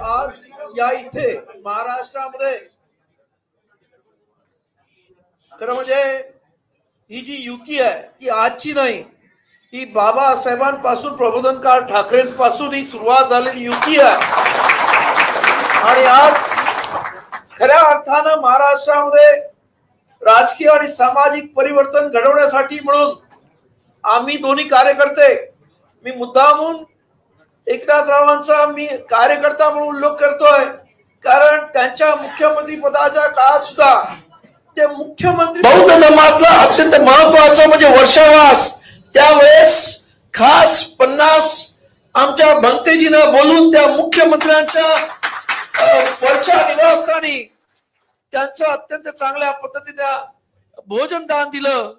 आज या इथे महाराष्ट्रामध्ये खरं म्हणजे ही जी युती आहे ती आजची नाही, ही बाबासाहेबांपासून प्रबोधनकार ठाकरेंपासून ही सुरुवात झालेली युती आहे. आणि आज खऱ्या अर्थानं महाराष्ट्रामध्ये राजकीय आणि सामाजिक परिवर्तन घडवण्यासाठी म्हणून आम्ही दोन्ही कार्यकर्ते, मी मुद्दामून एकनाथरावांचा मी कार्यकर्ता म्हणून उल्लेख करतोय, कारण त्यांच्या मुख्यमंत्री पदाच्या काळात सुद्धा ते मुख्यमंत्री बौद्ध धर्मातला अत्यंत महत्वाचा म्हणजे वर्षावास, त्यावेळेस खास 50 आमच्या भंतेजीनं बोलून त्या मुख्यमंत्र्यांच्या वरच्या निवासस्थानी त्यांचं अत्यंत चांगल्या पद्धतीने भोजन दान दिलं.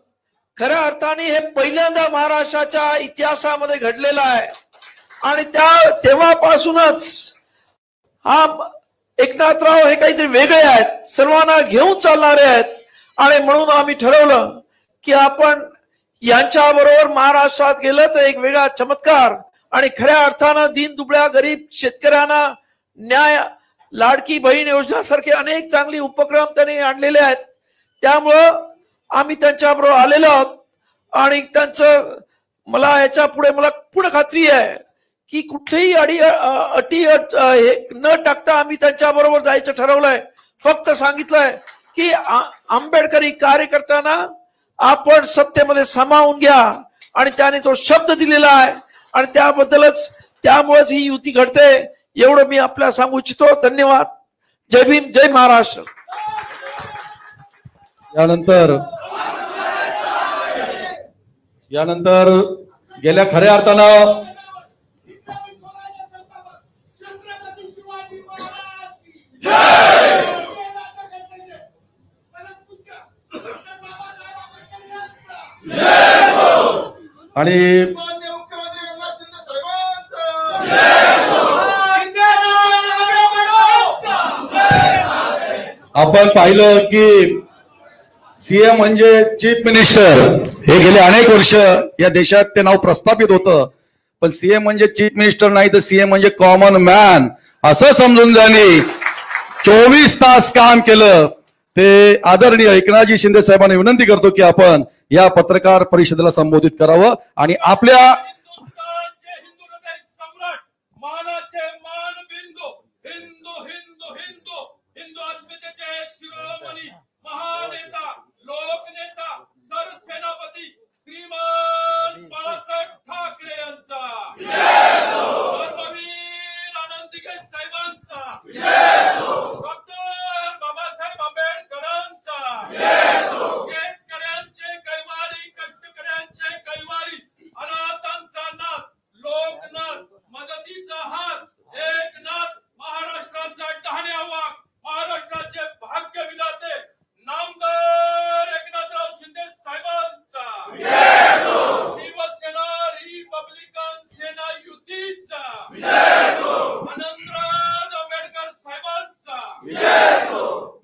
खऱ्या अर्थाने हे पहिल्यांदा महाराष्ट्राच्या इतिहासामध्ये घडलेलं आहे. आणि तेव्हापासूनच हा एकनाथराव हे काहीतरी वेगळे आहेत, सर्वांना घेऊन चालणारे आहेत. आणि म्हणून आम्ही ठरवलं की आपण यांच्या बरोबर महाराष्ट्रात गेलं तर एक वेगळा चमत्कार आणि खऱ्या अर्थानं दीन दुबळ्या गरीब शेतकऱ्यांना न्याय, लाडकी बहीण योजनासारखे अनेक चांगले उपक्रम त्यांनी आणलेले आहेत. त्यामुळं आम्ही त्यांच्या बरोबर आलेलो आहोत. आणि त्यांचं मला याच्या पुढे पूर्ण खात्री आहे की कुठेही अटी न टाकता आम्ही त्यांच्या बरोबर जायचं ठरवलंय. फक्त सांगितलंय की आंबेडकरी कार्यकर्त्यांना आपण सत्तेमध्ये सामावून घ्या आणि त्याने तो शब्द दिलेला आहे आणि त्यामुळेच ही युती घडते. एवढं मी आपल्याला सांगू इच्छितो. धन्यवाद. जय भीम, जय महाराष्ट्र. यानंतर गेल्या खऱ्या अर्थानं आणि आपण पाहिलं की सीएम म्हणजे चीफ मिनिस्टर हे गेले अनेक वर्ष या देशात ते नाव प्रस्थापित होतं. पण सीएम म्हणजे चीफ मिनिस्टर नाही तर सीएम म्हणजे कॉमन मॅन असं समजून त्यांनी 24 तास काम केलं. ते आदरणीय एकनाथजी शिंदे साहेबांना विनंती करतो की आपण या पत्रकार परिषदेला संबोधित करावं आणि आपल्या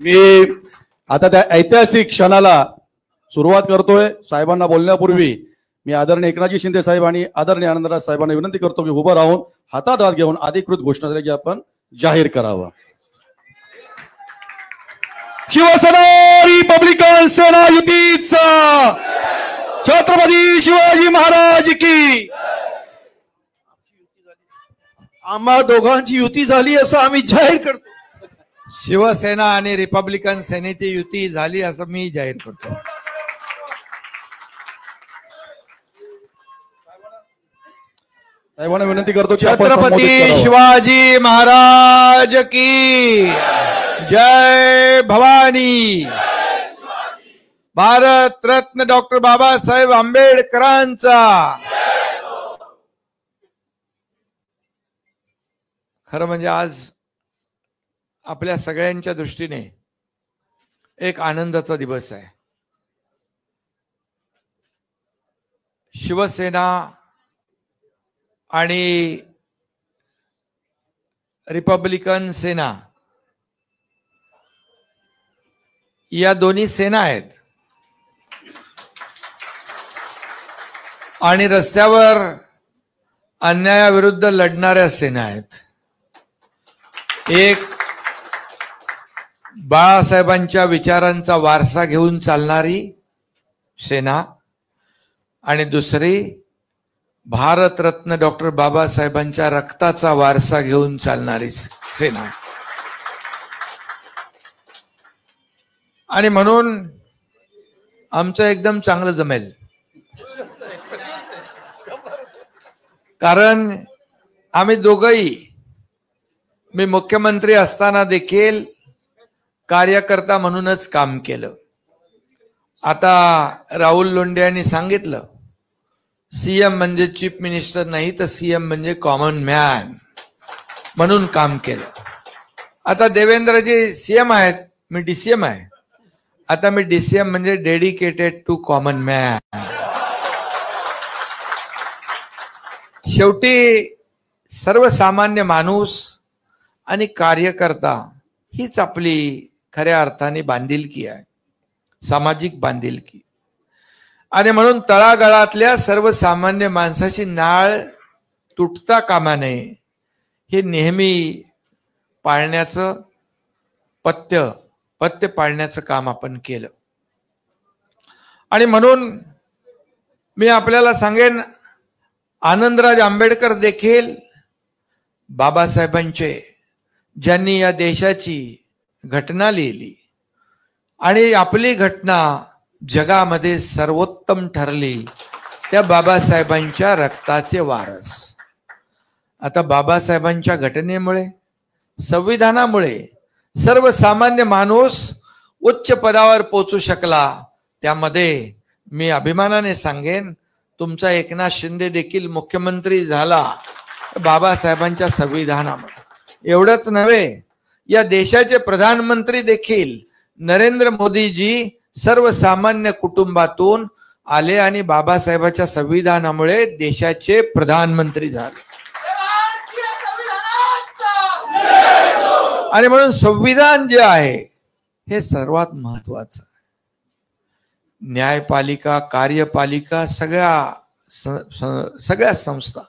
मी आता त्या ऐतिहासिक क्षणाला सुरुवात करतोय. साहेबांना बोलण्यापूर्वी मी आदरणीय एकनाथजी शिंदे साहेब आणि आदरणीय आनंदराज साहेबांना विनंती करतो की उभं राहून हातात हात घेऊन अधिकृत घोषणा की आपण जाहीर करावं. शिवसेना रिपब्लिकन सेना युतीचा छत्रपती शिवाजी महाराज की. आम्हा दोघांची युती झाली असं आम्ही जाहीर करतो. शिवसेना आणि रिपब्लिकन सेनेची युती झाली असं मी जाहीर करतो. साहेबांना विनंती करतो की छत्रपती शिवाजी महाराज की जय भवानी. भारत रत्न डॉक्टर बाबासाहेब आंबेडकरांचा. खरं म्हणजे आज आपल्या सगळ्यांच्या दृष्टीने एक आनंदाचा दिवस आहे. शिवसेना आणि रिपब्लिकन सेना या दोन्ही सेना आहेत आणि रस्त्यावर अन्यायाविरुद्ध लढणाऱ्या सेना आहेत. एक बाळासाहेबांच्या विचारांचा वारसा घेऊन चालणारी सेना आणि दुसरी भारतरत्न डॉक्टर बाबासाहेबांच्या रक्ताचा वारसा घेऊन चालणारी सेना. आणि म्हणून आमचं एकदम चांगलं जमेल, कारण आम्ही दोघंही, मी मुख्यमंत्री असताना देखील कार्यकर्ता म्हणूनच काम केलं. आता राहुल लोंढे यांनी सांगितलं सीएम म्हणजे चीफ मिनिस्टर नाही तर सीएम म्हणजे कॉमन मॅन म्हणून काम केलं. आता देवेंद्रजी सीएम आहेत, मी डीसीएम आहे. आता मी डीसीएम म्हणजे डेडिकेटेड टू कॉमन मॅन. शेवटी सर्वसामान्य माणूस आणि कार्यकर्ता हीच आपली खऱ्या अर्थाने बांधिलकी आहे, सामाजिक बांधिलकी. आणि म्हणून तळागाळातल्या सर्वसामान्य माणसाची नाळ तुटता कामा नये हे नेहमी पाळण्याचं पथ्य पाळण्याचं काम आपण केलं. आणि म्हणून मी आपल्याला सांगेन, आनंदराज आंबेडकर देखील बाबासाहेबांचे, ज्यांनी या देशाची घटना लिहिली आणि आपली घटना जगामध्ये सर्वोत्तम ठरली, त्या बाबासाहेबांच्या रक्ताचे वारस. आता बाबासाहेबांच्या घटनेमुळे, संविधानामुळे सर्वसामान्य माणूस उच्च पदावर पोहोचू शकला. त्यामध्ये मी अभिमानाने सांगेन, तुमचा एकनाथ शिंदे देखील मुख्यमंत्री झाला बाबासाहेबांच्या संविधानामुळे. एवढंच नव्हे, या देशाचे प्रधानमंत्री देखील नरेंद्र मोदीजी सर्वसामान्य कुटुंबातून आले आणि बाबासाहेबांच्या संविधानामुळे देशाचे प्रधानमंत्री झाले. आणि म्हणून संविधान जे आहे हे सर्वात महत्वाचं आहे. न्यायपालिका, कार्यपालिका, सगळ्या संस्था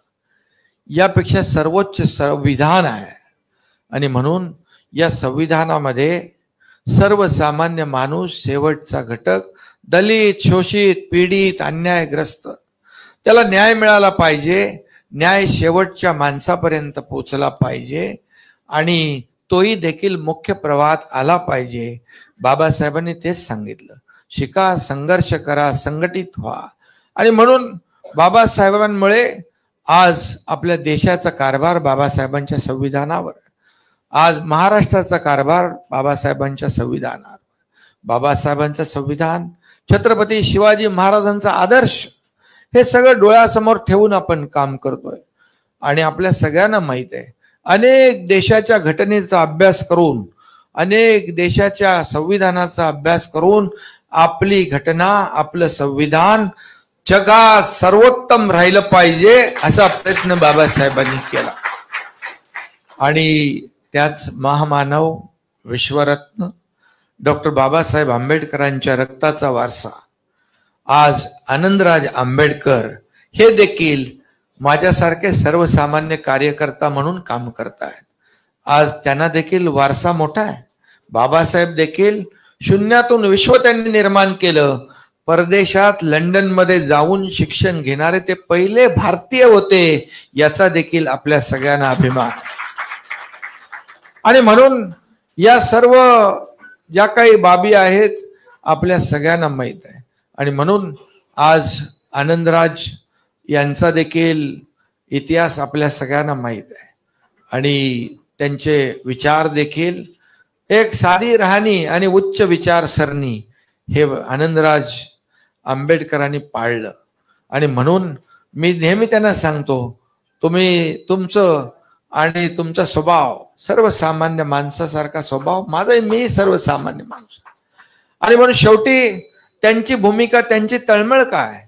यापेक्षा सर्वोच्च संविधान आहे. आणि म्हणून या संविधानामध्ये सर्वसामान्य माणूस, शेवटचा घटक, दलित, शोषित, पीडित, अन्यायग्रस्त, त्याला न्याय मिळाला पाहिजे. न्याय शेवटच्या माणसापर्यंत पोहोचला पाहिजे आणि तोही देखील मुख्य प्रवाहात आला पाहिजे. बाबासाहेबांनी तेच सांगितलं, शिका, संघर्ष करा, संघटित व्हा. आणि म्हणून बाबासाहेबांमुळे आज आपल्या देशाचा कारभार बाबासाहेबांच्या संविधानावर, आज महाराष्ट्राचा कारभार बाबासाहेबांच्या संविधानावर. बाबासाहेबांचं संविधान, छत्रपती शिवाजी महाराजांचा आदर्श, हे सगळं डोळ्यासमोर ठेवून आपण काम करतोय. आणि आपल्या सगळ्यांना माहित आहे, अनेक देशाच्या घटनेचा अभ्यास करून, अनेक देशाच्या संविधानाचा अभ्यास करून आपली घटना, आपलं संविधान जगात सर्वोत्तम राहिलं पाहिजे असा प्रयत्न बाबासाहेबांनी केला. आणि त्याच महामानव, विश्वरत्न डॉक्टर बाबासाहेब आंबेडकरांच्या रक्ताचा वारसा आज आनंदराज आंबेडकर हे देखील माझ्यासारखे सर्वसामान्य कार्यकर्ता म्हणून काम करतायत. आज त्यांना देखील वारसा मोठा आहे. बाबासाहेब देखील शून्यातून विश्व त्यांनी निर्माण केलं. परदेशात लंडनमध्ये जाऊन शिक्षण घेणारे ते पहिले भारतीय होते, याचा देखील आपल्या सगळ्यांना अभिमान. आणि म्हणून या सर्व ज्या काही बाबी आहेत आपल्या सगळ्यांना माहित आहे. आणि म्हणून आज आनंदराज यांचा देखील इतिहास आपल्या सगळ्यांना माहित आहे. आणि त्यांचे विचार देखील, एक साधी राहणी आणि उच्च विचारसरणी हे आनंदराज आंबेडकरांनी पाळलं. आणि म्हणून मी नेहमी त्यांना सांगतो, तुम्ही तुमचं आणि तुमचा स्वभाव सर्वसामान्य माणसासारखा स्वभाव, माझाही मी सर्वसामान्य माणूस. आणि म्हणून शेवटी त्यांची भूमिका, त्यांची तळमळ काय,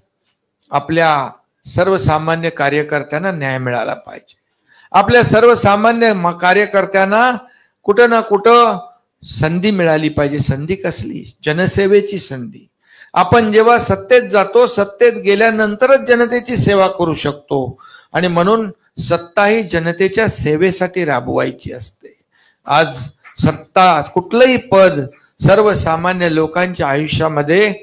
आपल्या सर्वसामान्य कार्यकर्त्यांना न्याय मिळाला पाहिजे. आपल्या सर्वसामान्य कार्यकर्त्यांना कुठं ना कुठं संधी मिळाली पाहिजे. संधी कसली? जनसेवेची संधी. आपण जेव्हा सत्तेत जातो, सत्तेत गेल्यानंतरच जनतेची सेवा करू शकतो. आणि म्हणून सत्ता ही जनतेच्या सेवेसाठी राबवायची असते. आज सत्ता, कुठलंही पद सर्वसामान्य लोकांच्या आयुष्यामध्ये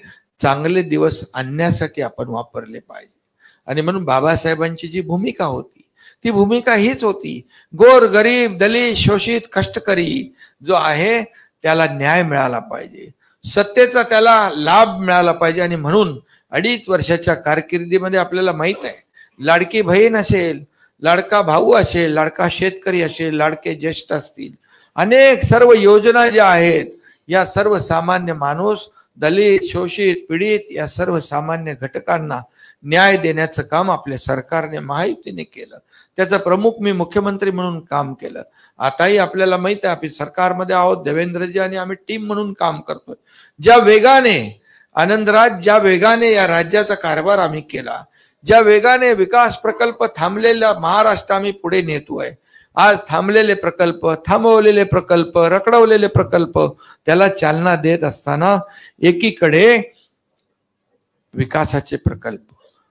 चांगले दिवस आणण्यासाठी आपण वापरले पाहिजे. आणि म्हणून बाबासाहेबांची जी भूमिका होती, ती भूमिका हीच होती. गोर गरीब दलित शोषित कष्टकरी जो आहे त्याला न्याय मिळाला पाहिजे, सत्तेचा त्याला लाभ मिळाला पाहिजे. आणि म्हणून 2.5 वर्षाच्या कारकिर्दीमध्ये आपल्याला माहित आहे, लाडकी बहीण असेल, लाडका भाऊ असेल, लाडका शेतकरी असेल, लाडके ज्येष्ठ असतील, अनेक सर्व योजना ज्या आहेत, या सर्वसामान्य माणूस, दलित शोषित पीडित या सर्वसामान्य घटकांना न्याय देण्याचं काम आपल्या सरकारने, महायुतीने केलं. त्याचा प्रमुख मी मुख्यमंत्री म्हणून काम केलं. आताही आपल्याला माहित आहे, आपण सरकारमध्ये आहोत, देवेंद्रजी आणि आम्ही टीम म्हणून काम करतोय. ज्या वेगाने आनंदराज, ज्या वेगाने या राज्याचा कारभार आम्ही केला, ज्या वेगाने विकास प्रकल्प थांबलेला महाराष्ट्र आम्ही पुढे नेतोय. आज थांबलेले प्रकल्प, थांबवलेले प्रकल्प, रखडवलेले प्रकल्प त्याला चालना देत असताना एकीकडे विकासाचे प्रकल्प,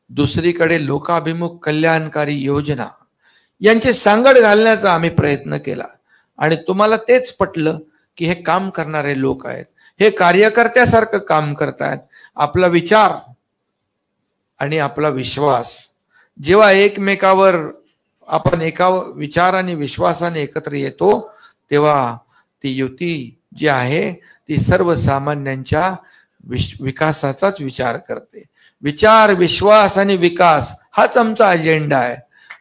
दुसरीकडे लोकाभिमुख कल्याणकारी योजना यांची सांगड घालण्याचा आम्ही प्रयत्न केला. आणि तुम्हाला तेच पटलं की हे काम करणारे लोक आहेत, हे कार्यकर्त्यासारखं काम करतायत. आपला विचार आणि आपला विश्वास जेव्हा एकमेकावर आपण एका विचार आणि विश्वासाने एकत्र येतो, तेव्हा ती युती जी आहे ती सर्वसामान्यांच्या विकासाचाच विचार करते. विचार, विश्वास आणि विकास हाच आमचा अजेंडा आहे.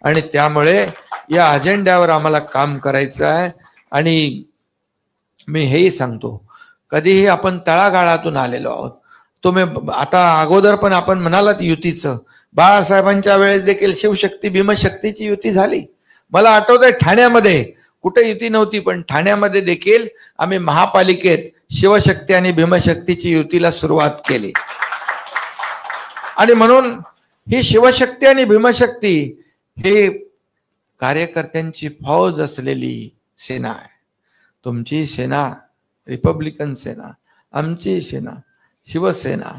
आणि त्यामुळे या अजेंड्यावर आम्हाला काम करायचं आहे. आणि मी हेही सांगतो, कधीही आपण तळागाळातून आलेलो आहोत. तुम्ही आता अगोदर पण आपण म्हणालात युतीचं, बाळासाहेबांच्या वेळेस देखील शिवशक्ती भीमशक्तीची युती झाली. मला आठवतंय ठाण्यामध्ये कुठे युती नव्हती, पण ठाण्यामध्ये देखील आम्ही महापालिकेत शिवशक्ती आणि भीमशक्तीची युतीला सुरुवात केली. आणि म्हणून ही शिवशक्ती आणि भीमशक्ती हे कार्यकर्त्यांची फौज असलेली सेना आहे. तुमची सेना रिपब्लिकन सेना, आमची सेना शिवसेना.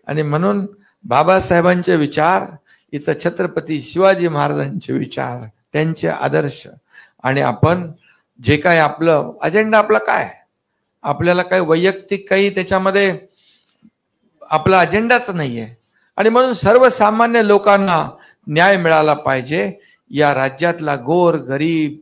आणि म्हणून बाबासाहेबांचे विचार, इथं छत्रपती शिवाजी महाराजांचे विचार, त्यांचे आदर्श. आणि आपण जे काय आपलं अजेंडा, आपला काय, आपल्याला काही वैयक्तिक काही त्याच्यामध्ये आपला अजेंडाच नाहीये. आणि म्हणून सर्वसामान्य लोकांना न्याय मिळाला पाहिजे. या राज्यातला गोर गरीब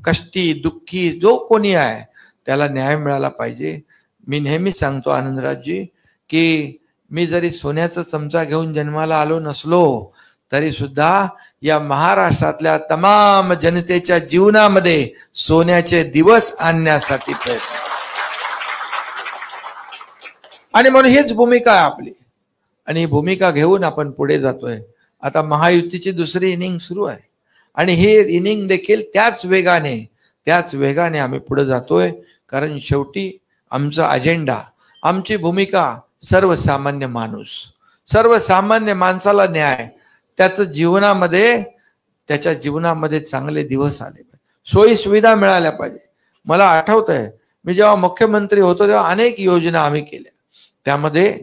कष्टी दुःखी जो कोणी आहे त्याला न्याय मिळाला पाहिजे. मी नेहमीच सांगतो आनंदराजजी की मी जरी सोन्याचा चमचा घेऊन जन्माला आलो नसलो तरी सुद्धा या महाराष्ट्रातल्या तमाम जनतेच्या जीवनामध्ये सोन्याचे दिवस आणण्यासाठी प्रयत्न. आणि म्हणून हीच भूमिका आहे आपली. आणि ही भूमिका घेऊन आपण पुढे जातोय. आता महायुतीची दुसरी इनिंग सुरू आहे आणि हे इनिंग देखील त्याच वेगाने आम्ही पुढे जातोय. कारण शेवटी आमचा अजेंडा, आमची भूमिका सर्वसामान्य माणूस, सर्वसामान्य माणसाला न्याय, त्याच्या जीवनामध्ये चांगले दिवस आले पाहिजे, सोयी सुविधा मिळाल्या पाहिजे. मला आठवतंय मी जेव्हा मुख्यमंत्री होतो तेव्हा अनेक योजना आम्ही केल्या. त्यामध्ये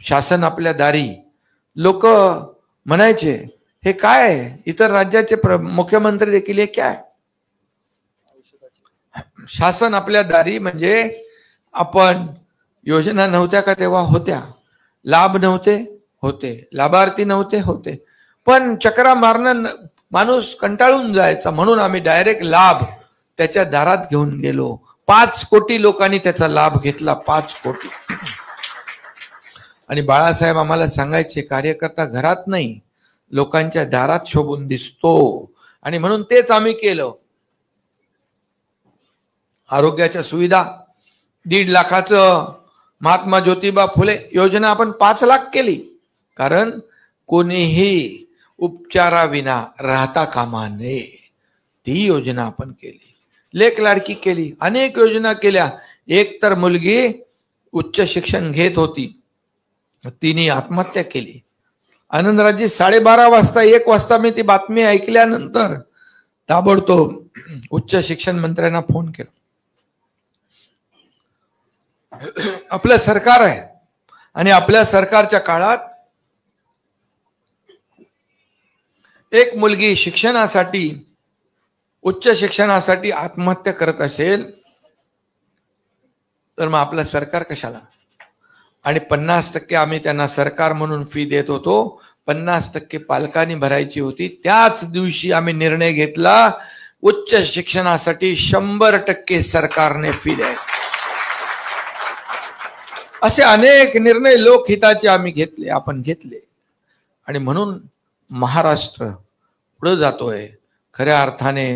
शासन आपल्या दारी, लोक म्हणायचे हे काय, इतर राज्याचे मुख्यमंत्री देखील हे काय, शासन आपल्या दारी म्हणजे आपण योजना नव्हत्या का तेव्हा होत्या, लाभ नव्हते होते, लाभार्थी नव्हते होते, पण चक्रा मारणं माणूस कंटाळून जायचा. म्हणून आम्ही डायरेक्ट लाभ त्याच्या दारात घेऊन गेलो. 5 कोटी लोकांनी त्याचा लाभ घेतला, 5 कोटी. आणि बाळासाहेब आम्हाला सांगायचे कार्यकर्ता घरात नाही लोकांच्या दारात शोभून दिसतो. आणि म्हणून तेच आम्ही केलं. आरोग्याच्या सुविधा 1.5 लाखाचं महात्मा ज्योतिबा फुले योजना आपण 5 लाख केली. कारण कोणीही उपचाराविना राहता कामा नये, ती योजना आपण केली. लेक लाडकी केली, अनेक योजना केल्या. एक तर मुलगी उच्च शिक्षण घेत होती, तिने आत्महत्या केली. आनंदराजी 12:30 वाजता 1 वाजता मी ती बातमी ऐकल्यानंतर ताबडतोब उच्च शिक्षण मंत्र्यांना फोन केला. आपलं सरकार आहे आणि आपल्या सरकारच्या काळात एक मुलगी शिक्षणासाठी, उच्च शिक्षणासाठी आत्महत्या करत असेल तर मग आपलं सरकार कशाला? आणि 50% आम्ही त्यांना सरकार म्हणून फी देत होतो, 50% पालकांनी भरायची होती. त्याच दिवशी आम्ही निर्णय घेतला उच्च शिक्षणासाठी 100% सरकारने फी द्यायची. असे अनेक निर्णय लोकहिताचे आम्ही घेतले, आपण घेतले. आणि म्हणून महाराष्ट्र पुढे जातोय. खऱ्या अर्थाने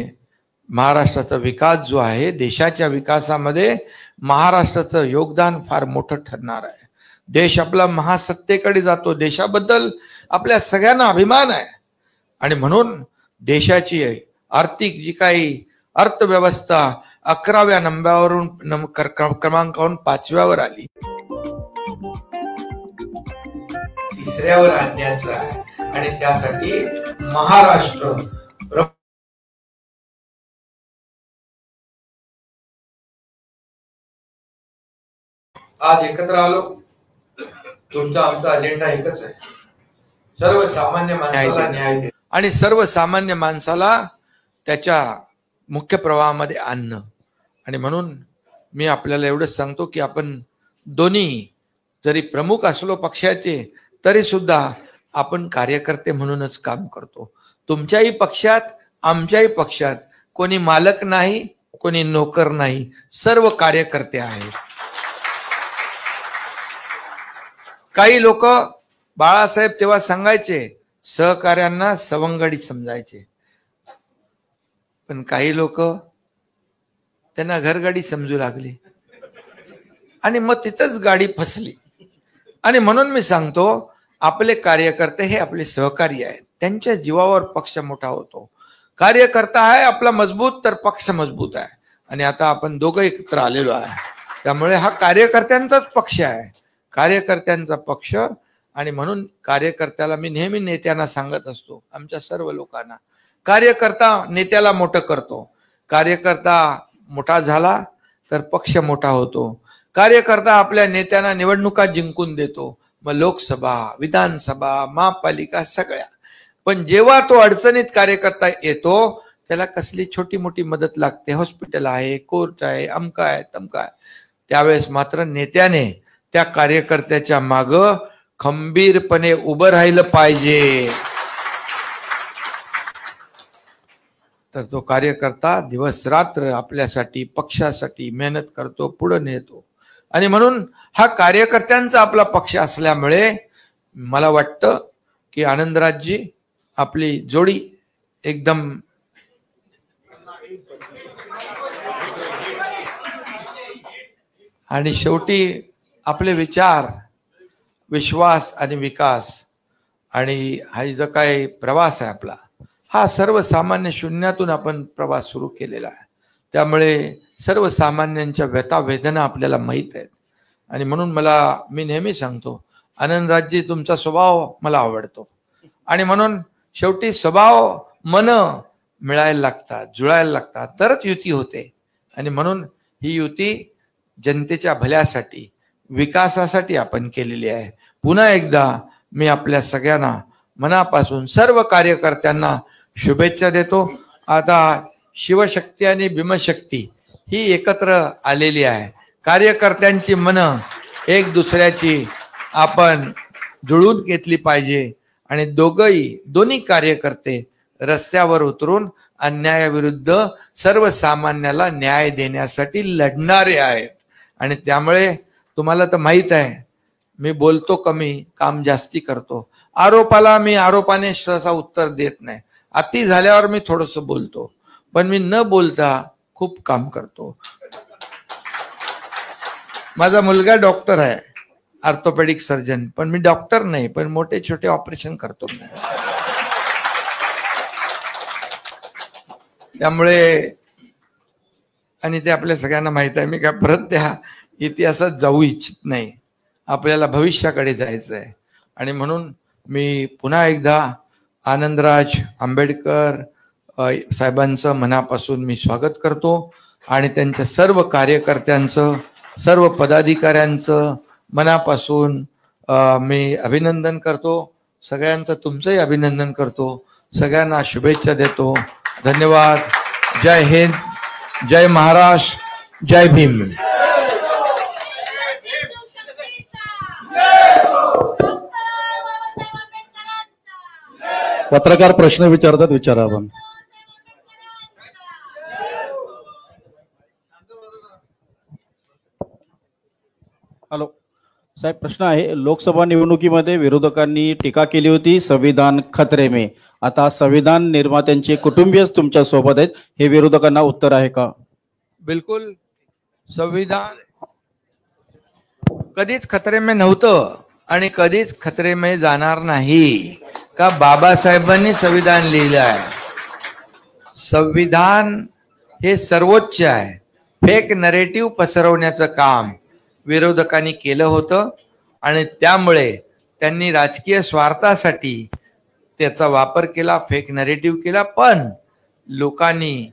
महाराष्ट्राचा विकास जो आहे, देशाच्या विकासामध्ये महाराष्ट्राचं योगदान फार मोठं ठरणार आहे. देश आपला महासत्तेकडे जातो. देशाबद्दल आपल्या सगळ्यांना अभिमान आहे. आणि म्हणून देशाची आर्थिक जी काही अर्थव्यवस्था 11व्या नंबरावरून क्रमांकावरून 5व्यावर आली, 3ऱ्यावर आणण्याचं आहे. आणि त्यासाठी महाराष्ट्र आज एकत्र आलो. तुमचा आमचा अजेंडा एकच आहे, सर्वसामान्य माणसाला न्याय दे आणि सर्वसामान्य माणसाला त्याच्या मुख्य प्रवाहामध्ये आणणं. आणि म्हणून मी आपल्याला एवढंच सांगतो की आपण दोन्ही जरी प्रमुख असलो पक्षाचे, तरी सुद्धा आपण कार्यकर्ते म्हणूनच काम करतो. तुमच्याही पक्षात, आमच्याही पक्षात कोणी मालक नाही, कोणी नोकर नाही, सर्व कार्यकर्ते आहेत. काही लोक बाळासाहेब तेव्हा सांगायचे सहकार्यांना सवंगडी समजायचे, पण काही लोक त्यांना घरगाडी समजू लागली आणि मग तिथंच गाडी फसली. आणि म्हणून मी सांगतो, आपले कार्यकर्ते हे आपले सहकारी आहेत. त्यांच्या जीवावर पक्ष मोठा होतो. कार्यकर्ता आहे आपला मजबूत तर पक्ष मजबूत आहे. आणि आता आपण दोघं एकत्र आलेलो आहे, त्यामुळे हा कार्यकर्त्यांचाच पक्ष आहे, कार्यकर्त्यांचा पक्ष. आणि म्हणून कार्यकर्त्याला मी नेहमी नेत्यांना सांगत असतो, आमच्या सर्व लोकांना, कार्यकर्ता नेत्याला मोठं करतो. कार्यकर्ता मोठा झाला तर पक्ष मोठा होतो. कार्यकर्ता आपल्या नेत्यांना निवडणुका जिंकून देतो, मग लोकसभा, विधानसभा, महापालिका सगळ्या. पण जेव्हा तो अडचणीत कार्यकर्ता येतो, त्याला कसली छोटी मोठी मदत लागते, हॉस्पिटल आहे, कोर्ट आहे, अमका आहे, तमका आहे, त्यावेळेस मात्र नेत्याने त्या कार्यकर्त्याच्या माग खंबीरपणे उभं राहिलं पाहिजे. तर तो कार्यकर्ता दिवस रात्र आपल्यासाठी, पक्षासाठी मेहनत करतो, पुढे नेतो. आणि म्हणून हा कार्यकर्त्यांचा आपला पक्ष असल्यामुळे मला वाटतं की आनंदराजजी आपली जोडी एकदम आणि शेवटी आपले विचार, विश्वास आणि विकास आणि हा जो काही प्रवास आहे आपला, हा सर्वसामान्य शून्यातून आपण प्रवास सुरू केलेला आहे. त्यामुळे सर्वसामान्यांच्या व्यथा वेदना आपल्याला माहीत आहेत. आणि म्हणून मी नेहमी सांगतो, आनंदराजजी तुमचा स्वभाव मला आवडतो. आणि म्हणून शेवटी स्वभाव मन मिळायला लागतात, जुळायला लागतात, तरच युती होते. आणि म्हणून ही युती जनतेच्या भल्यासाठी, विकासासाठी आपण केलेली आहे. पुन्हा एकदा मी आपल्या सगळ्यांना मनापासून सर्व कार्यकर्त्यांना शुभेच्छा देतो. आता शिवशक्ती आणि भीमशक्ती ही एकत्र आलेली आहे. कार्यकर्त्यांची मनं एक दुसऱ्याची आपण जुळून घेतली पाहिजे. आणि दोन्ही कार्यकर्ते रस्त्यावर उतरून अन्यायाविरुद्ध सर्वसामान्याला न्याय देण्यासाठी लढणारे आहेत. आणि त्यामुळे तुम्हाला तर माहित आहे, मी बोलतो कमी, काम जास्ती करतो. आरोपाने सहसा उत्तर देत नाही. अति झाल्यावर मी थोडंसं बोलतो, पण मी न बोलता खूप काम करतो. माझा मुलगा डॉक्टर आहे, ऑर्थोपेडिक सर्जन, पण मी डॉक्टर नाही, पण मोठे छोटे ऑपरेशन करतो. त्यामुळे आणि ते आपल्या सगळ्यांना माहित आहे, मी काय परत त्या इतिहासात जाऊ इच्छित नाही. आपल्याला भविष्याकडे जायचं आहे. आणि म्हणून मी पुन्हा एकदा आनंदराज आंबेडकर साहेबांचं मनापासून मी स्वागत करतो आणि त्यांच्या सर्व कार्यकर्त्यांचं सर्व पदाधिकाऱ्यांचं मनापासून मी अभिनंदन करतो. सगळ्यांचं तुमचंही अभिनंदन करतो. सगळ्यांना शुभेच्छा देतो. धन्यवाद. जय हिंद, जय महाराष्ट्र, जय भीम. पत्रकार प्रश्न विचारतात, विचारा आपण. हॅलो साहेब, प्रश्न आहे. लोकसभा निवडणुकीमध्ये विरोधकांनी टीका केली होती संविधान खतरे में. आता संविधान निर्मात्यांचे कुटुंबीय तुमच्या सोबत आहेत, हे विरोधकांना उत्तर आहे का? बिलकुल. संविधान कधीच खतरे में नव्हतं आणि कधीच खतरे में जाणार नाही. का बाबासाहेबांनी संविधान लिहिलं आहे. संविधान हे सर्वोच्च आहे. फेक नरेटिव्ह पसरवण्याचं काम विरोधकांनी केलं होतं आणि त्यामुळे त्यांनी राजकीय स्वार्थासाठी त्याचा वापर केला, फेक नरेटिव्ह केला. पण लोकांनी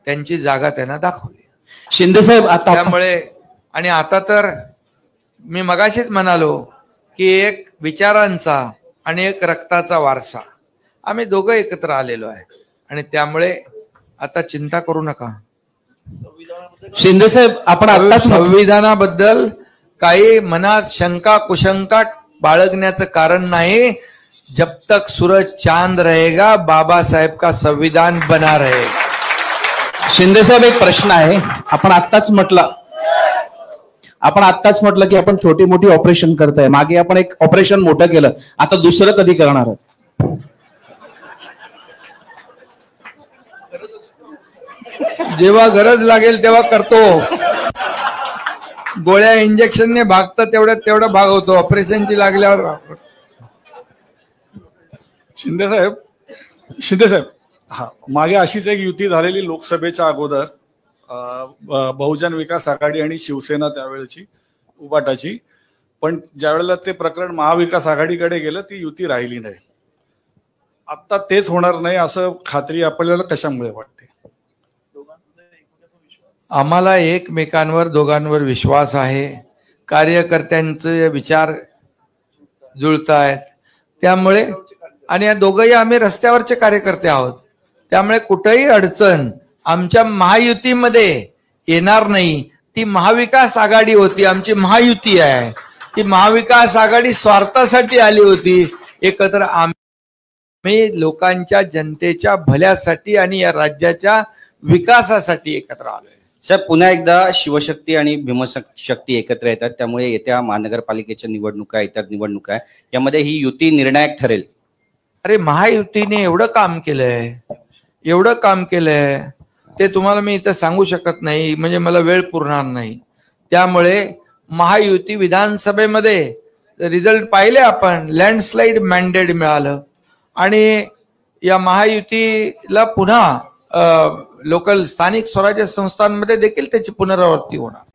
त्यांची जागा त्यांना दाखवली. शिंदे साहेब, आता त्यामुळे आणि आता तर मी मगाशीच म्हणालो की एक विचारांचा आणि एक रक्ताचा वारसा, आम्ही दोघं एकत्र आलेलो आहे आणि त्यामुळे आता चिंता करू नका. शिंदे साहेब, आपण आताच संविधानाबद्दल काही मनात शंका कुशंका बाळगण्याचं कारण नाही. जब तक सूरज चांद रहेगा बाबासाहेब का संविधान बना रहेगा. शिंदे साहेब, एक प्रश्न आहे. आपण आत्ताच म्हटलं की आपण छोटी मोठी ऑपरेशन करताय. मागे आपण एक ऑपरेशन मोठं केलं, आता दुसरं कधी करणार आहात? जेव्हा गरज लागेल तेव्हा करतो. गोळ्या इंजेक्शनने भागतं तेवढं भागवतो. ऑपरेशनची लागल्यावर. शिंदे साहेब, हा, मागे अशीच एक युती झालेली लोकसभेच्या अगोदर, बहुजन विकास आघाडी आणि शिवसेना त्यावेळेची उबाटाची. पण ज्या वेळेला ते प्रकरण महाविकास आघाडीकडे गेलं ती युती राहिली नाही. आता तेच होणार नाही असं खात्री आपल्याला कशामुळे वाटते? आम्हाला एकमेकांवर दोघांवर विश्वास आहे. कार्यकर्त्यांचे विचार जुळत आहेत त्यामुळे, आणि या दोघंही आम्ही रस्त्यावरचे कार्यकर्ते आहोत. त्यामुळे कुठेही अडचण आमच्या महायुतीमध्ये येणार नाही. ती महाविकास आघाडी होती, आमची महायुती आहे. ती महाविकास आघाडी स्वार्थासाठी आली होती. एकत्र आम्ही लोकांच्या जनतेच्या भल्यासाठी आणि या राज्याच्या विकासासाठी एकत्र आलोय. साहेब, पुन्हा एकदा शिवशक्ती आणि भीमशक्ती एकत्र येतात, त्यामुळे येत्या महानगरपालिकेच्या निवडणुका येतात, निवडणुका आहे, यामध्ये ही युती निर्णायक ठरेल. अरे महायुतीने एवढं काम केलंय ते तुम्हाला मी इथं सांगू शकत नाही, म्हणजे मला वेळ पुरणार नाही. त्यामुळे महायुती विधानसभेमध्ये रिझल्ट पाहिले आपण, लँडस्लाइड मॅन्डेट मिळालं आणि या महायुतीला पुन्हा लोकल स्थानिक स्वराज्य संस्थांमध्ये देखील त्याची पुनरावृत्ती होणार.